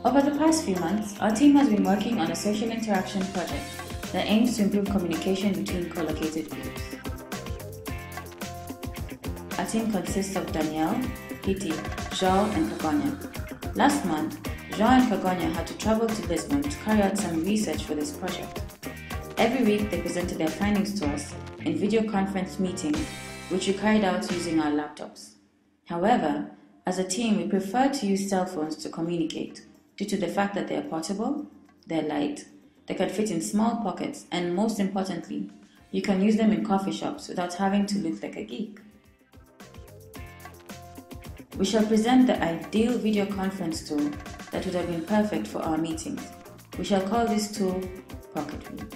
Over the past few months, our team has been working on a social interaction project that aims to improve communication between co-located groups. Our team consists of Danielle, Hiti, João, and Kagonya. Last month, João and Kagonya had to travel to Lisbon to carry out some research for this project. Every week, they presented their findings to us in video conference meetings, which we carried out using our laptops. However, as a team, we prefer to use cell phones to communicate due to the fact that they are portable, they're light, they can fit in small pockets, and most importantly, you can use them in coffee shops without having to look like a geek. We shall present the ideal video conference tool that would have been perfect for our meetings. We shall call this tool Pocket View.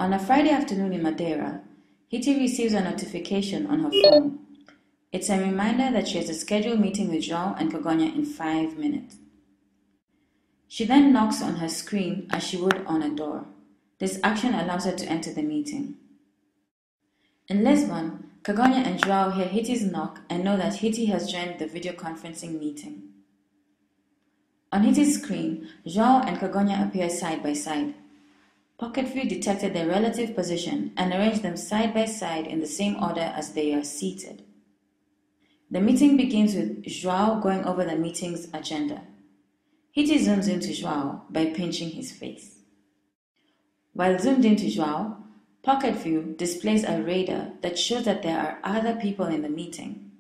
On a Friday afternoon in Madeira, Hiti receives a notification on her phone. It's a reminder that she has a scheduled meeting with João and Kagonya in 5 minutes. She then knocks on her screen as she would on a door. This action allows her to enter the meeting. In Lisbon, Kagonya and João hear Hiti's knock and know that Hiti has joined the video conferencing meeting. On Hiti's screen, João and Kagonya appear side by side. Pocket View detected their relative position and arranged them side by side in the same order as they are seated. The meeting begins with João going over the meeting's agenda. Hiti zooms into João by pinching his face. While zoomed into João, Pocket View displays a radar that shows that there are other people in the meeting.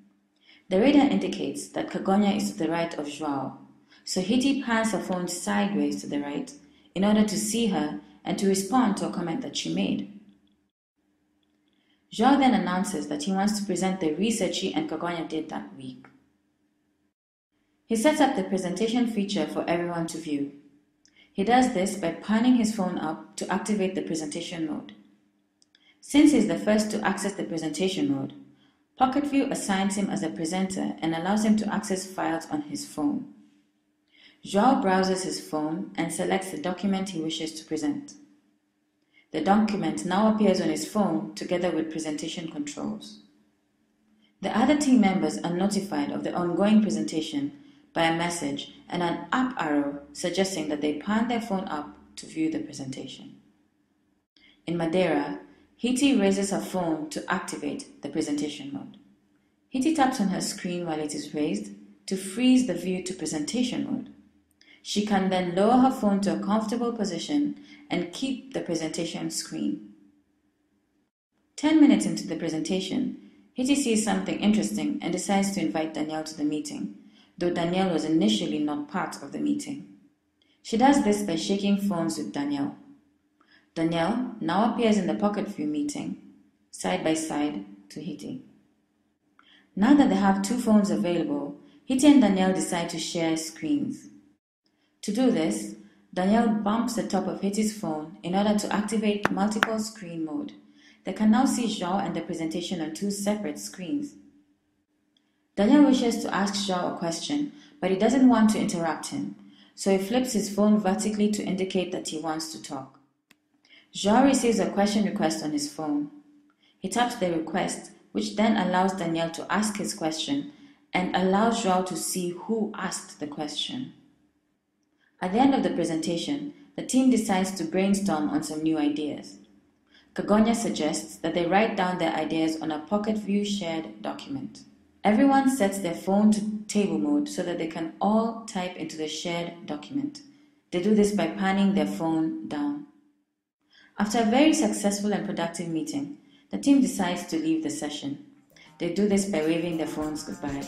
The radar indicates that Kagonya is to the right of João, so Hiti pans her phone sideways to the right in order to see her and to respond to a comment that she made. João then announces that he wants to present the research he and Kagonya did that week. He sets up the presentation feature for everyone to view. He does this by panning his phone up to activate the presentation mode. Since he's the first to access the presentation mode, Pocket View assigns him as a presenter and allows him to access files on his phone. João browses his phone and selects the document he wishes to present. The document now appears on his phone together with presentation controls. The other team members are notified of the ongoing presentation by a message and an up arrow suggesting that they pan their phone up to view the presentation. In Madeira, Hiti raises her phone to activate the presentation mode. Hiti taps on her screen while it is raised to freeze the view to presentation mode. She can then lower her phone to a comfortable position and keep the presentation screen. 10 minutes into the presentation, Hiti sees something interesting and decides to invite Danielle to the meeting, though Danielle was initially not part of the meeting. She does this by shaking phones with Danielle. Danielle now appears in the Pocket View meeting, side by side to Hiti. Now that they have two phones available, Hiti and Danielle decide to share screens. To do this, Danielle bumps the top of Hiti's phone in order to activate multiple screen mode. They can now see João and the presentation on two separate screens. Danielle wishes to ask João a question, but he doesn't want to interrupt him, so he flips his phone vertically to indicate that he wants to talk. João receives a question request on his phone. He taps the request, which then allows Danielle to ask his question and allows João to see who asked the question. At the end of the presentation, the team decides to brainstorm on some new ideas. Kagonya suggests that they write down their ideas on a Pocket View shared document. Everyone sets their phone to table mode so that they can all type into the shared document. They do this by panning their phone down. After a very successful and productive meeting, the team decides to leave the session. They do this by waving their phones goodbye.